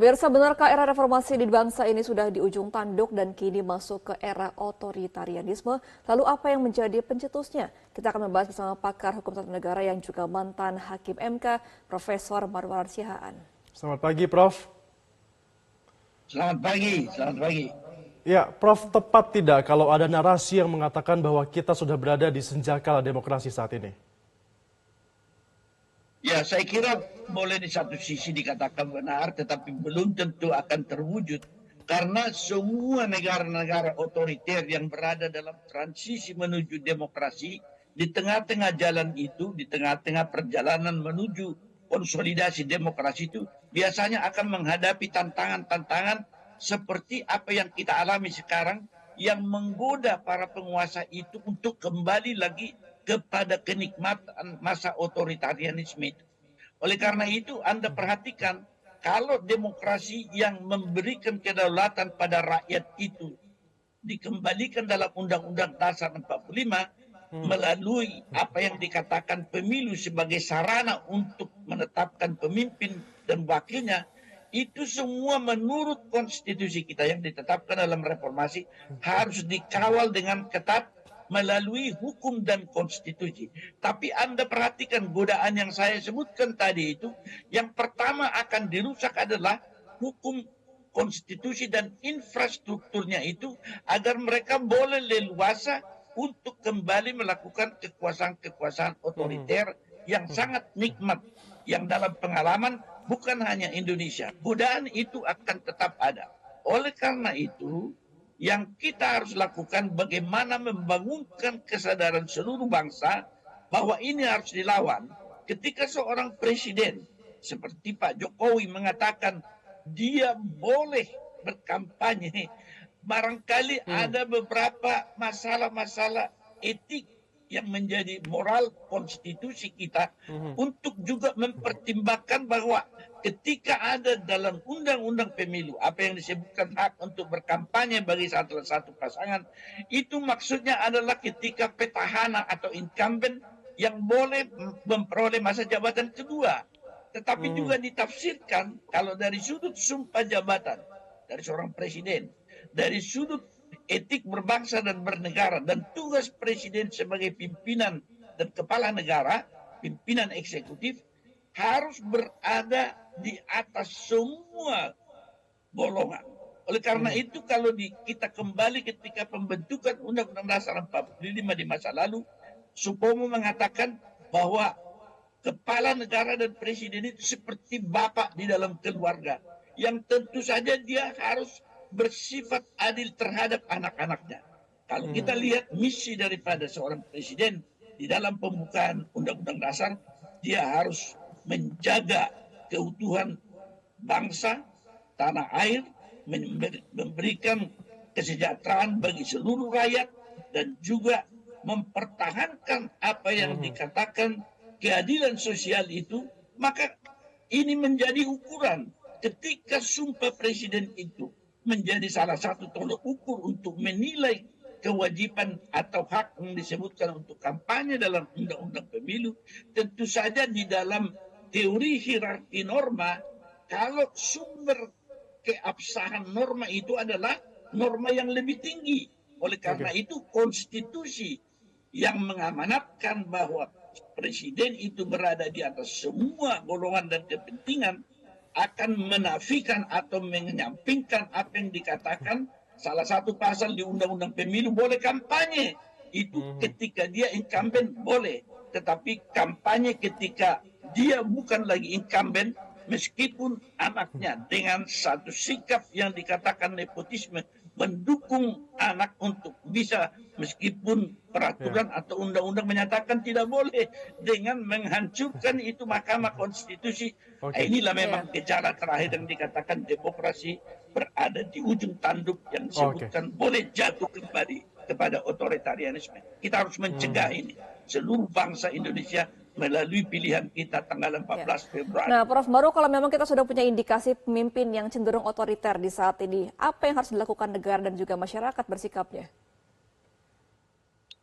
Pemirsa, benarkah era reformasi di bangsa ini sudah di ujung tanduk dan kini masuk ke era otoritarianisme? Lalu apa yang menjadi pencetusnya? Kita akan membahas bersama pakar hukum tata negara yang juga mantan Hakim MK, Profesor Marwan Sihaan. Selamat pagi, Prof. Selamat pagi, selamat pagi. Ya, Prof, tepat tidak kalau ada narasi yang mengatakan bahwa kita sudah berada di senjata demokrasi saat ini? Ya, saya kira boleh di satu sisi dikatakan benar, tetapi belum tentu akan terwujud. Karena semua negara-negara otoriter yang berada dalam transisi menuju demokrasi, di tengah-tengah jalan itu, di tengah-tengah perjalanan menuju konsolidasi demokrasi itu, biasanya akan menghadapi tantangan-tantangan seperti apa yang kita alami sekarang, yang menggoda para penguasa itu untuk kembali lagi kepada kenikmatan masa otoritarianisme itu. Oleh karena itu, Anda perhatikan, kalau demokrasi yang memberikan kedaulatan pada rakyat itu dikembalikan dalam Undang-Undang Dasar 45 melalui apa yang dikatakan pemilu sebagai sarana untuk menetapkan pemimpin dan wakilnya, itu semua menurut konstitusi kita yang ditetapkan dalam reformasi harus dikawal dengan ketat melalui hukum dan konstitusi. Tapi Anda perhatikan godaan yang saya sebutkan tadi itu, yang pertama akan dirusak adalah hukum, konstitusi dan infrastrukturnya itu, agar mereka boleh leluasa untuk kembali melakukan kekuasaan-kekuasaan otoriter yang sangat nikmat, yang dalam pengalaman bukan hanya Indonesia. Godaan itu akan tetap ada. Oleh karena itu, yang kita harus lakukan bagaimana membangunkan kesadaran seluruh bangsa bahwa ini harus dilawan. Ketika seorang presiden seperti Pak Jokowi mengatakan dia boleh berkampanye, barangkali ada beberapa masalah-masalah etik yang menjadi moral konstitusi kita untuk juga mempertimbangkan bahwa ketika ada dalam undang-undang pemilu apa yang disebutkan hak untuk berkampanye bagi salah satu pasangan, itu maksudnya adalah ketika petahana atau incumbent yang boleh memperoleh masa jabatan kedua. Tetapi juga ditafsirkan kalau dari sudut sumpah jabatan dari seorang presiden, dari sudut etik berbangsa dan bernegara, dan tugas presiden sebagai pimpinan dan kepala negara, pimpinan eksekutif, harus berada di atas semua golongan. Oleh karena itu, kalau kita kembali ketika pembentukan Undang-Undang Dasar 45 di masa lalu, Supomo mengatakan bahwa kepala negara dan presiden itu seperti bapak di dalam keluarga, yang tentu saja dia harus bersifat adil terhadap anak-anaknya. Kalau kita lihat misi daripada seorang presiden di dalam pembukaan Undang-Undang Dasar, dia harus menjaga keutuhan bangsa, tanah air, memberikan kesejahteraan bagi seluruh rakyat, dan juga mempertahankan apa yang dikatakan keadilan sosial itu. Maka ini menjadi ukuran. Ketika sumpah presiden itu menjadi salah satu tolok ukur untuk menilai kewajiban atau hak yang disebutkan untuk kampanye dalam undang-undang pemilu, tentu saja di dalam teori hierarki norma, kalau sumber keabsahan norma itu adalah norma yang lebih tinggi. Oleh karena itu, konstitusi yang mengamanatkan bahwa presiden itu berada di atas semua golongan dan kepentingan akan menafikan atau menyampingkan apa yang dikatakan salah satu pasal di Undang-Undang Pemilu, boleh kampanye. Itu ketika dia incumbent boleh. Tetapi kampanye ketika dia bukan lagi incumbent, meskipun anaknya dengan satu sikap yang dikatakan nepotisme mendukung anak untuk bisa, meskipun peraturan atau undang-undang menyatakan tidak boleh, dengan menghancurkan itu Mahkamah Konstitusi. Inilah memang gejala terakhir yang dikatakan demokrasi berada di ujung tanduk yang disebutkan boleh jatuh kembali kepada otoritarianisme. Kita harus mencegah ini. Seluruh bangsa Indonesia melalui pilihan kita tanggal 14 Februari. Nah, Prof, baru kalau memang kita sudah punya indikasi pemimpin yang cenderung otoriter di saat ini, apa yang harus dilakukan negara dan juga masyarakat bersikapnya?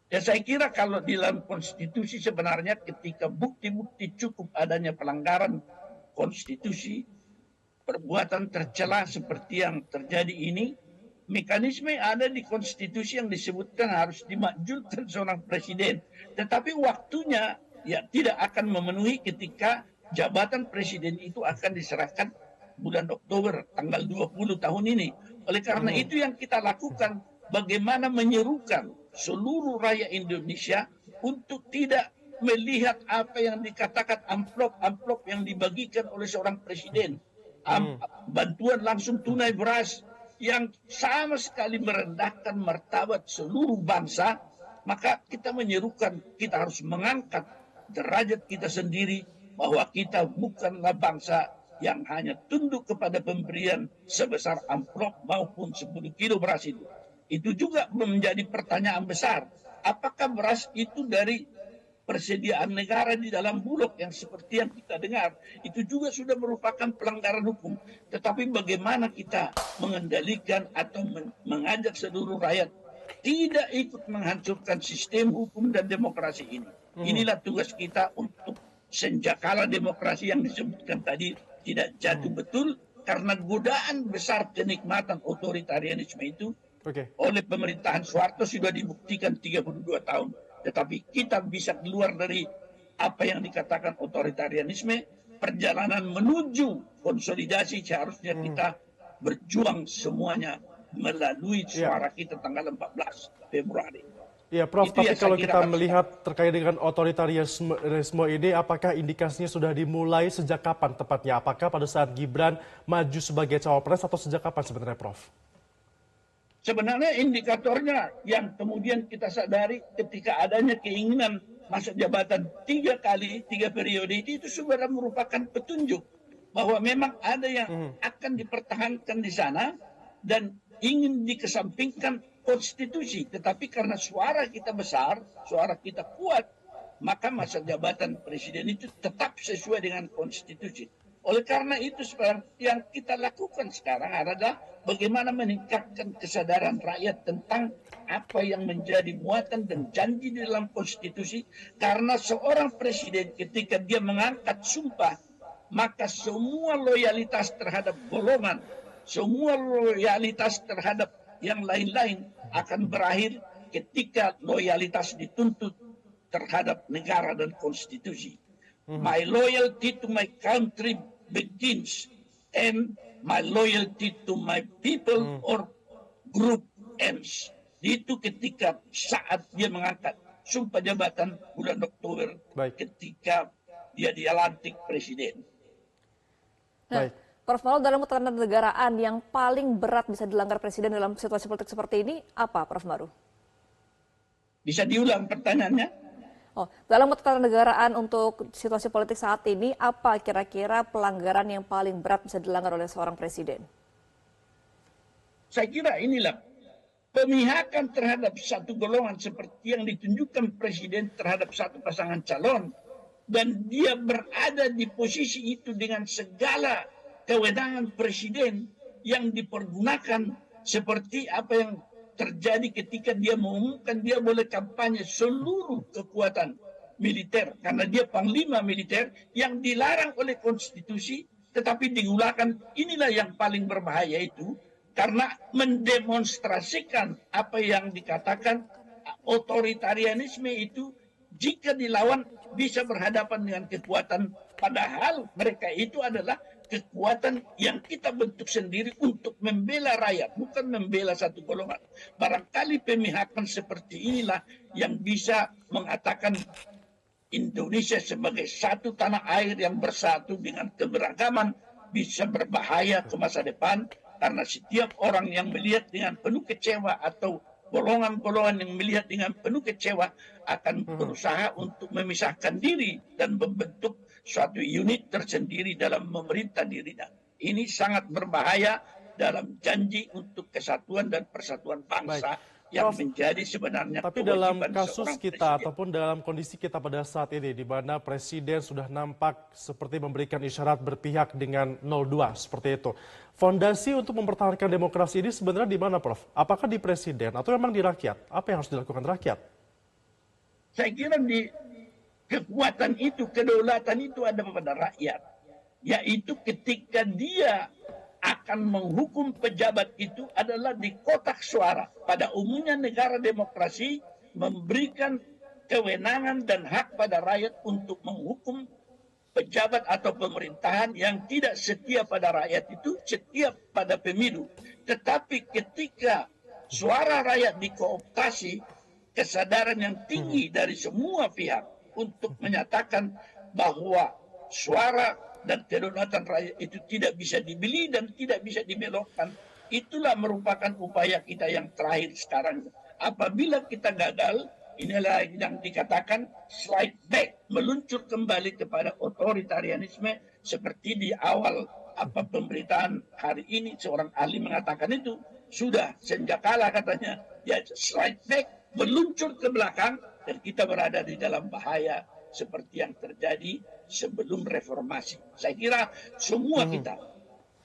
Ya, saya kira kalau di dalam konstitusi sebenarnya ketika bukti-bukti cukup adanya pelanggaran konstitusi, perbuatan tercela seperti yang terjadi ini, mekanisme ada di konstitusi yang disebutkan harus dimakzulkan seorang presiden. Tetapi waktunya ya tidak akan memenuhi ketika jabatan presiden itu akan diserahkan bulan Oktober tanggal 20 tahun ini. Oleh karena itu yang kita lakukan, bagaimana menyerukan seluruh rakyat Indonesia untuk tidak melihat apa yang dikatakan amplop-amplop yang dibagikan oleh seorang presiden. Bantuan langsung tunai beras yang sama sekali merendahkan martabat seluruh bangsa, maka kita menyerukan kita harus mengangkat derajat kita sendiri bahwa kita bukanlah bangsa yang hanya tunduk kepada pemberian sebesar amplop maupun 10 kilo beras itu. Itu juga menjadi pertanyaan besar. Apakah beras itu dari persediaan negara di dalam Bulog yang seperti yang kita dengar, itu juga sudah merupakan pelanggaran hukum. Tetapi bagaimana kita mengendalikan atau mengajak seluruh rakyat tidak ikut menghancurkan sistem hukum dan demokrasi ini. Inilah tugas kita untuk senjakala demokrasi yang disebutkan tadi tidak jatuh betul, karena godaan besar kenikmatan otoritarianisme itu oleh pemerintahan Soeharto sudah dibuktikan 32 tahun. Tetapi kita bisa keluar dari apa yang dikatakan otoritarianisme, perjalanan menuju konsolidasi seharusnya kita berjuang semuanya melalui suara kita tanggal 14 Februari. Ya, Prof, Itu tapi yang kalau saya kira kita harus melihat terkait dengan otoritarianisme ini, apakah indikasinya sudah dimulai sejak kapan tepatnya? Apakah pada saat Gibran maju sebagai cawapres atau sejak kapan sebenarnya, Prof? Sebenarnya indikatornya yang kemudian kita sadari ketika adanya keinginan masa jabatan 3 kali, 3 periode itu sudah merupakan petunjuk bahwa memang ada yang akan dipertahankan di sana dan ingin dikesampingkan konstitusi. Tetapi karena suara kita besar, suara kita kuat, maka masa jabatan presiden itu tetap sesuai dengan konstitusi. Oleh karena itu yang kita lakukan sekarang adalah bagaimana meningkatkan kesadaran rakyat tentang apa yang menjadi muatan dan janji di dalam konstitusi. Karena seorang presiden ketika dia mengangkat sumpah, maka semua loyalitas terhadap golongan, semua loyalitas terhadap yang lain-lain akan berakhir ketika loyalitas dituntut terhadap negara dan konstitusi. My loyalty to my country begins and my loyalty to my people or group ends. Itu ketika saat dia mengangkat sumpah jabatan bulan Oktober. Ketika dia dilantik presiden. Nah, Prof. Malo, dalam ketatanegaraan yang paling berat bisa dilanggar presiden dalam situasi politik seperti ini apa, Prof. Maru? Bisa diulang pertanyaannya? Dalam ketatanegaraan untuk situasi politik saat ini, apa kira-kira pelanggaran yang paling berat bisa dilanggar oleh seorang presiden? Saya kira inilah pemihakan terhadap satu golongan seperti yang ditunjukkan presiden terhadap satu pasangan calon, dan dia berada di posisi itu dengan segala kewenangan presiden yang dipergunakan seperti apa yang terjadi ketika dia mengumumkan dia boleh kampanye seluruh kekuatan militer karena dia panglima militer yang dilarang oleh konstitusi tetapi digunakan. Inilah yang paling berbahaya itu, karena mendemonstrasikan apa yang dikatakan otoritarianisme itu jika dilawan bisa berhadapan dengan kekuatan, padahal mereka itu adalah kekuatan yang kita bentuk sendiri untuk membela rakyat, bukan membela satu golongan. Barangkali pemihakan seperti inilah yang bisa mengatakan Indonesia sebagai satu tanah air yang bersatu dengan keberagaman bisa berbahaya ke masa depan, karena setiap orang yang melihat dengan penuh kecewa atau golongan-golongan yang melihat dengan penuh kecewa akan berusaha untuk memisahkan diri dan membentuk suatu unit tersendiri dalam memerintah dirinya. Ini sangat berbahaya dalam janji untuk kesatuan dan persatuan bangsa. Yang menjadi sebenarnya. Tapi dalam kasus kita ataupun dalam kondisi kita pada saat ini, di mana presiden sudah nampak seperti memberikan isyarat berpihak dengan 02 seperti itu. Fondasi untuk mempertahankan demokrasi ini sebenarnya di mana, Prof? Apakah di presiden atau memang di rakyat? Apa yang harus dilakukan rakyat? Saya kira di kekuatan itu, kedaulatan itu ada pada rakyat. yaitu ketika dia akan menghukum pejabat itu adalah di kotak suara. Pada umumnya negara demokrasi memberikan kewenangan dan hak pada rakyat untuk menghukum pejabat atau pemerintahan yang tidak setia pada rakyat itu setia pada pemilu. Tetapi ketika suara rakyat dikooptasi, kesadaran yang tinggi dari semua pihak untuk menyatakan bahwa suara dan kedaulatan rakyat itu tidak bisa dibeli dan tidak bisa dibelokkan. Itulah merupakan upaya kita yang terakhir sekarang. Apabila kita gagal, inilah yang dikatakan slide back, meluncur kembali kepada otoritarianisme seperti di awal pemberitaan hari ini seorang ahli mengatakan itu sudah sejak kala katanya ya slide back, meluncur ke belakang dan kita berada di dalam bahaya seperti yang terjadi sebelum reformasi. Saya kira semua kita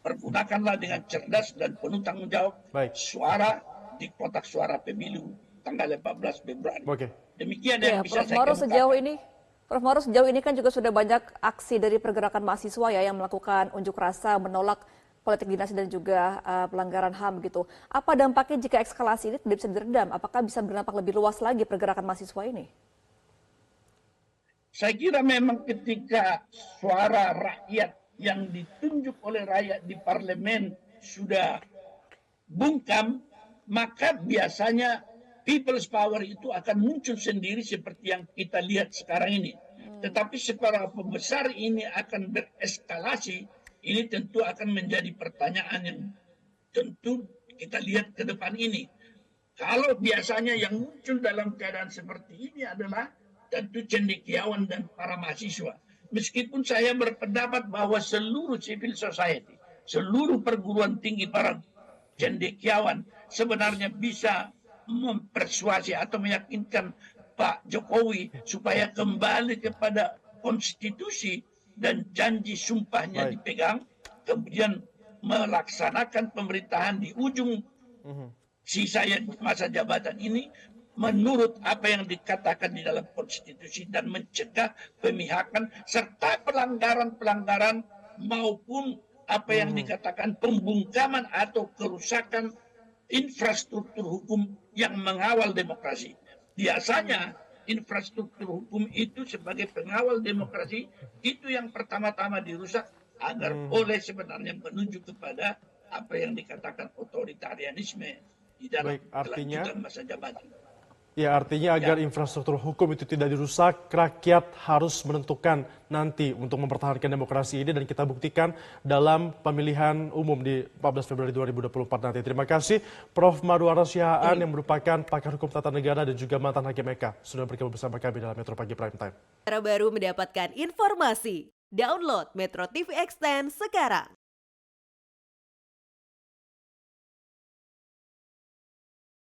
pergunakanlah dengan cerdas dan penuh tanggung jawab suara di kotak suara pemilu tanggal 14 Februari. Demikian yang bisa saya katakan. Prof. Maru, sejauh ini kan juga sudah banyak aksi dari pergerakan mahasiswa ya yang melakukan unjuk rasa menolak politik dinasti dan juga pelanggaran HAM gitu. Apa dampaknya jika eskalasi ini tidak bisa diredam? Apakah bisa berdampak lebih luas lagi pergerakan mahasiswa ini? Saya kira memang ketika suara rakyat yang ditunjuk oleh rakyat di parlemen sudah bungkam, maka biasanya people's power itu akan muncul sendiri seperti yang kita lihat sekarang ini. Tetapi seberapa besar ini akan bereskalasi, ini tentu akan menjadi pertanyaan yang tentu kita lihat ke depan ini. Kalau biasanya yang muncul dalam keadaan seperti ini adalah tentu cendekiawan dan para mahasiswa. Meskipun saya berpendapat bahwa seluruh civil society, seluruh perguruan tinggi para cendekiawan sebenarnya bisa mempersuasi atau meyakinkan Pak Jokowi supaya kembali kepada konstitusi dan janji sumpahnya dipegang, kemudian melaksanakan pemerintahan di ujung sisa masa jabatan ini menurut apa yang dikatakan di dalam konstitusi dan mencegah pemihakan serta pelanggaran-pelanggaran maupun apa yang dikatakan pembungkaman atau kerusakan infrastruktur hukum yang mengawal demokrasi. Biasanya infrastruktur hukum itu sebagai pengawal demokrasi itu yang pertama-tama dirusak agar boleh sebenarnya menuju kepada apa yang dikatakan otoritarianisme di dalam kelanjutan masa jabatan. Ya, artinya agar infrastruktur hukum itu tidak dirusak, rakyat harus menentukan nanti untuk mempertahankan demokrasi ini dan kita buktikan dalam pemilihan umum di 14 Februari 2024 nanti. Terima kasih Prof. Maruara Sihaan yang merupakan pakar hukum tata negara dan juga mantan hakim EK sudah bergabung bersama kami dalam Metro Pagi Prime Time. Cara baru mendapatkan informasi. Download Metro TV Extend sekarang.